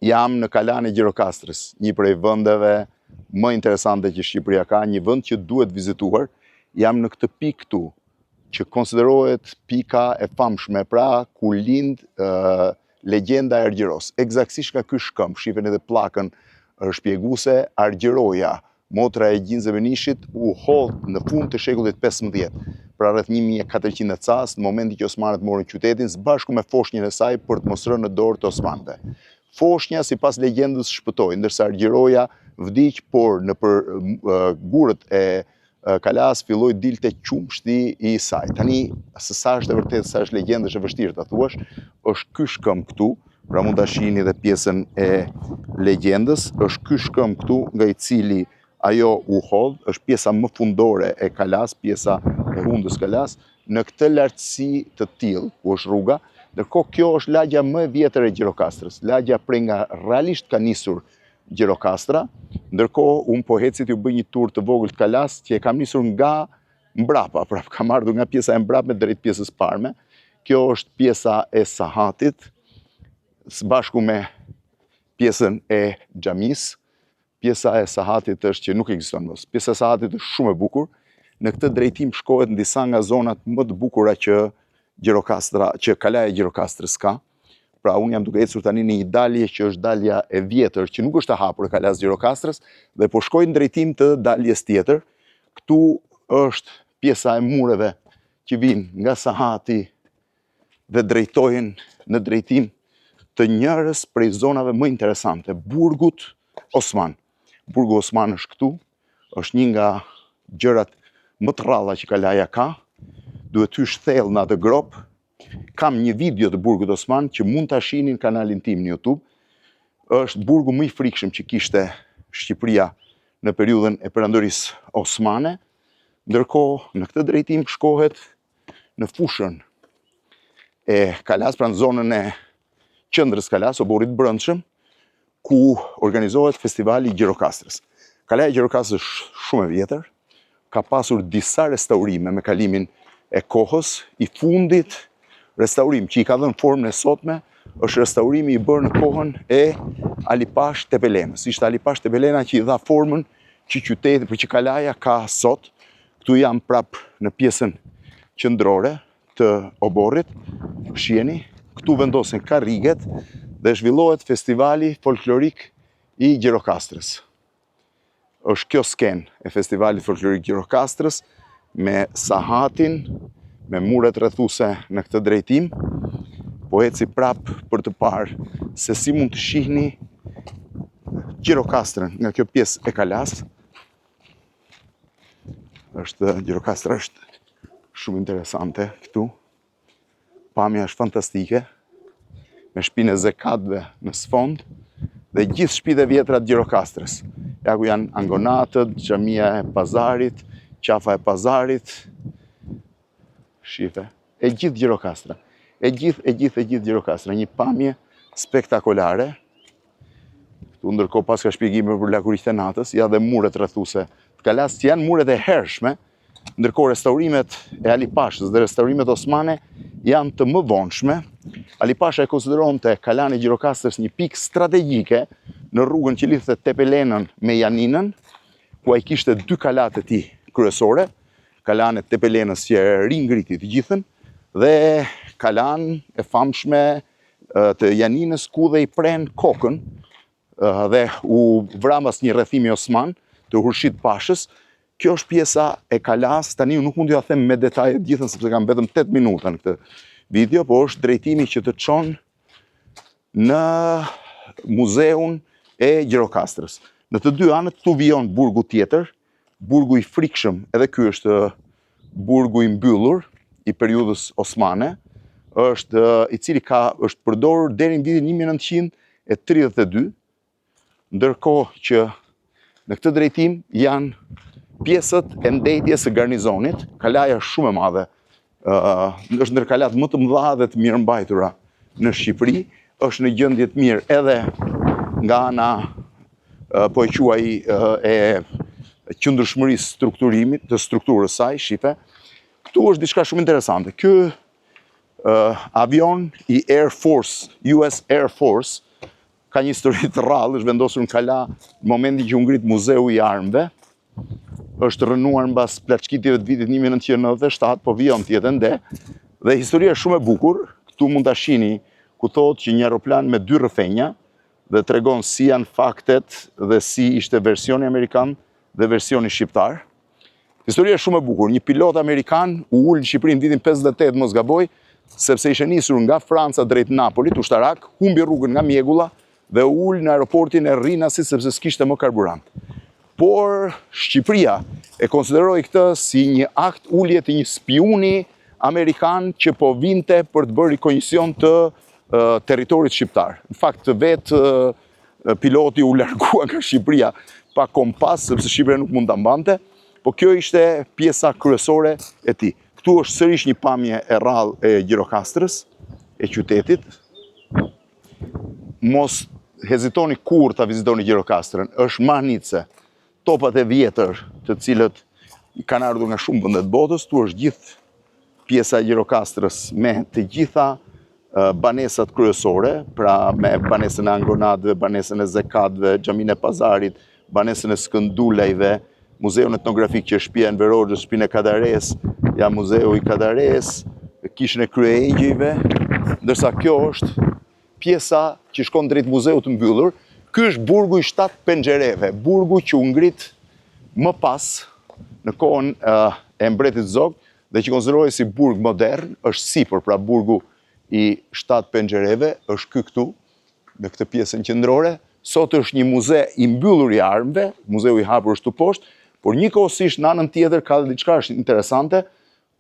jam në Kalan e Gjirokastrës, një prej vëndeve më interesante që Shqipëria ka, një vënd që duhet vizituar. Jam në këtë pikë këtu, që konsiderohet pika e famshme, pra ku lind legjenda e Argjeros. Eksaktësisht nga ky shkëmb, shifeni edhe pllakën shpjeguese, Argjeroja, motra e gjinzëve Nishit, u hodh në fund të shekullit 15, pra rreth 1400 cas, në momentin që osmanët morën qytetin, së bashku me foshnjën e saj për të mos rënë në dorë të osmanëve. Foshnja, sipas legjendës, shpëtoi, ndërsa Argjeroja vdiq, por nëpër gurët e Kalas filloi dilte qumshti i saj. Tani, se sa është e vërtetë, sa është legjendë, është e vështirë ta thuash, është ky shkëmb këtu, pra mund ta shihni edhe pjesën e legjendës, është ky shkëmb këtu nga i cili ajo u hodh, është pjesa më fundore e Kalas, pjesa e hundës Kalas, në këtë lartësi të tillë, ku është rruga. Ndërkohë kjo është lagja më e vjetër e Gjirokastrës, lagja prej nga realisht ka nisur Gjirokastra, ndërkohë unë po heci t'ju bëj një tur të vogël të Kalas, që e kam nisur nga mbrapa, pra kam ardhur nga pjesa e mbrapme drejt pjesës parme. Kjo është pjesa e sahatit, së bashku me pjesën e xhamis. Pjesa e sahatit është që nuk ekziston më. Pjesa e sahatit është shumë e bukur. Në këtë drejtim shkohet në disa nga zonat më të bukura që Kalaja e Gjirokastrës ka. Pra unë jam duke ecur tani në një dalje që është dalja e vjetër, që nuk është e hapur e Kalas Gjirokastrës, dhe po shkoj në drejtim të daljes tjetër. Këtu është pjesa e mureve që vinë nga sahati dhe drejtojnë në drejtim të njërës prej zonave më interesante, burgut Osman. Burgu Osman është këtu, është një nga gjërat më të rralla që Kalaja ka, duhet hysh thellë në atë grop. Kam një video të burgut Osman që mund ta shihni në kanalin tim në YouTube. Është burgu më i frikshëm që kishte Shqipëria në periudhën e perandorisë osmane. Ndërkohë, në këtë drejtim shkohet në fushën e Kalas, pra në zonën e qendrës Kalas, oborrit brendshëm, ku organizohet festivali i Gjirokastrës. Kalaja e Gjirokastrës është shumë e vjetër, ka pasur disa restaurime me kalimin e kohës. I fundit restaurim që i ka dhënë formën e sotme është restaurimi i bërë në kohën e Alipash Tepelenës. Ishte Alipash Tepelena që i dha formën që qyteti, për që Kalaja ka sot. Këtu jam prap në pjesën qendrore të oborrit. Shiheni, këtu vendosen karriget dhe zhvillohet festivali folklorik i Gjirokastrës. Është kjo skenë e festivalit folklorik Gjirokastrës me sahatin, me muret rrethuese në këtë drejtim. Po eci prap për të parë se si mund të shihni Gjirokastrën nga kjo pjesë e Kalas. Gjirokastra është shumë interesante këtu. Pamja është fantastike, me shtëpinë e Zekatëve në sfond dhe gjithë shtëpitë e vjetra të Gjirokastrës. Ja ku janë angonatët, xhamia e pazarit, qafa e pazarit. Shife, e gjithë Gjirokastra. E gjithë Gjirokastra. Një pamje spektakolare. Këtu ndërkohë pas ka shpjegime për lakuriqtë e natës, ja dhe muret rrethuese të Kalas, që janë muret e hershme, ndërkohë restaurimet e Alipashës dhe restaurimet osmane janë të më vonshme. Alipasha e konsideronte Kalan e Gjirokastrës një pikë strategjike në rrugën që lidhte Tepelenën me Janinën, ku ai kishte dy kalat e tij kryesore, Kalan e Tepelenës që ringriti të gjithën, dhe Kalan e famshme të Janinës, ku dhe i pren kokën dhe u vramas një rrethimi osman të Hurshid Pashës. Kjo është pjesa e Kalas. Tani nuk mund t'ju them me detaje të gjithën sepse kam vetëm 8 minuta në këtë video, por është drejtimi që të çon në muzeun e Gjirokastrës. Në të dy anët këtu vijon burgu tjetër, burgu i frikshëm, edhe ky është burgu i mbyllur i periudhës osmane, i cili është përdorur deri në vitin 1932, ndërkohë që në këtë drejtim janë pjesët e ndejtjes së garnizonit. Kalaja është shumë e madhe. Është ndër kalat më të mëdha dhe të mirëmbajtura në Shqipëri. Është në gjendje të mirë edhe nga ana po e quaj e qëndrueshmërisë strukturimit, të strukturës saj, shife. Këtu është diçka shumë interesante. Ky avion i Air Force, US Air Force, ka një histori të rrallë, është vendosur në Kala në momentin që u ngrit Muzeu i Armëve, është rënuar mbas plaçkitjeve të vitit 1997, po vijon tjetër ende, dhe historia është shumë e bukur. Këtu mund ta shihni ku thotë që një aeroplan me 2 rrëfenja dhe tregon si janë faktet dhe si ishte versioni amerikan dhe versioni shqiptar. Historia është shumë e bukur. Një pilot amerikan u ul në Shqipëri në vitin 58, mos gaboj, sepse ishte nisur nga Franca drejt Napolit, ushtarak, humbi rrugën nga mjegulla dhe u ul në aeroportin e Rrinasit sepse s'kishte më karburant. Por Shqipëria e konsideroi këtë si një akt ulje të një spiuni amerikan që po vinte për të bërë rikognision të territorit shqiptar. Në fakt, piloti u largua nga Shqipëria pa kompas, sepse Shqipëria nuk mund ta mbante, po kjo ishte pjesa kryesore e tij. Këtu është sërish një pamje e rrallë e Gjirokastrës, e qytetit. Mos hezitoni kur ta vizitoni Gjirokastrën, është mahnice. Topat e vjetër, të cilët kanë ardhur nga shumë vende të botës, tu është gjithë pjesa e Gjirokastrës me të gjitha banesat kryesore, pra me banesën e Angronatëve, banesën e Zekatëve, xhaminë e Pazarit, banesën e Skëndulejve, Muzeun etnografik që është shtëpia e Enver Hoxhës, shtëpinë e Kadares, ja Muzeu i Kadares, kishën e kryengjëjve, ndërsa kjo është pjesa që shkon drejt muzeut të mbyllur. Ky është burgu i 7 penxhereve, burgu që u ngrit më pas në kohën e mbretit Zog dhe që konsiderohej si burg modern, është sipër, pra burgu i 7 penxhereve, është ky këtu, me këtë pjesën qendrore. Sot është një muze i mbyllur i armëve, muzeu i hapur është tu poshtë, por njëkohësisht në anën tjetër ka dhe diçka është interesante,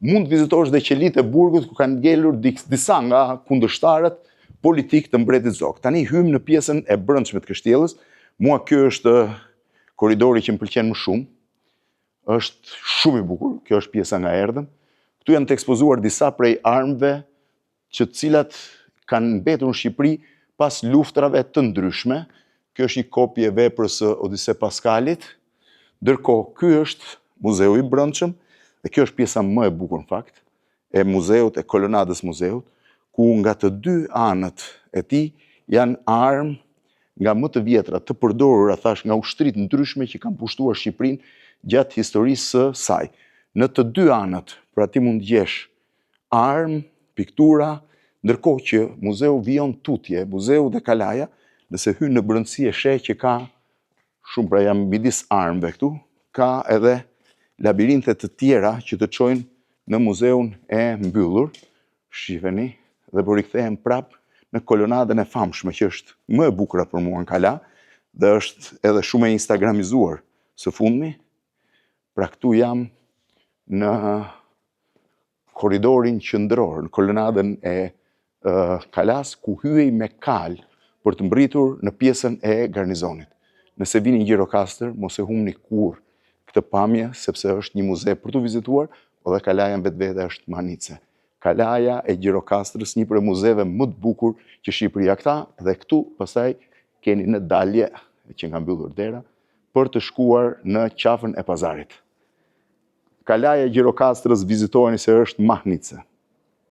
mund të vizitosh dhe qelitë e burgut ku kanë ngelur disa nga kundërshtarët politik të mbretit Zog. Tani hym në pjesën e brendshme të kështjellës. Mua kjo është korridori që më pëlqen më shumë. Është shumë i bukur. Kjo është pjesa nga erdhëm. Këtu janë të ekspozuar disa prej armëve që të cilat kanë mbetur në Shqipëri pas luftrave të ndryshme. Kjo është një kopje e veprës së Odise Paskalit. Ndërkohë, ky është muzeu i brendshëm dhe kjo është pjesa më e bukur në fakt e muzeut, e kolonadës muzeut, ku nga të 2 anët e tij janë armë nga më të vjetra, të përdorura thash nga ushtrit ndryshme që kanë pushtuar Shqipërinë gjatë historisë së saj. Në të 2 anët, pra ti mund gjesh armë, piktura, ndërkohë që muzeu vijon tutje, muzeu dhe Kalaja, nëse hyn në brendësi e sheh që ka shumë, pra jam midis armëve këtu, ka edhe labirinte të tjera që të çojnë në muzeun e mbyllur. Shiheni, dhe po rikthehem prap në kolonadën e famshme që është më e bukur për mua në Kala dhe është edhe shumë e instagramizuar së fundmi. Pra këtu jam në korridorin qendror, në kolonadën e Kalas, ku hyej me kal për të mbërritur në pjesën e garnizonit. Nëse vini në Gjirokastër, mos e humni kurrë këtë pamje, sepse është një muze për të vizituar, po dhe Kalaja vetvete është mahnice. Kalaja e Gjirokastrës, një prej muzeve më të bukur që Shqipëria ka, dhe këtu pastaj keni në dalje që nga mbyllur dera për të shkuar në qafën e Pazarit. Kalaja e Gjirokastrës vizitoheni se është mahnice.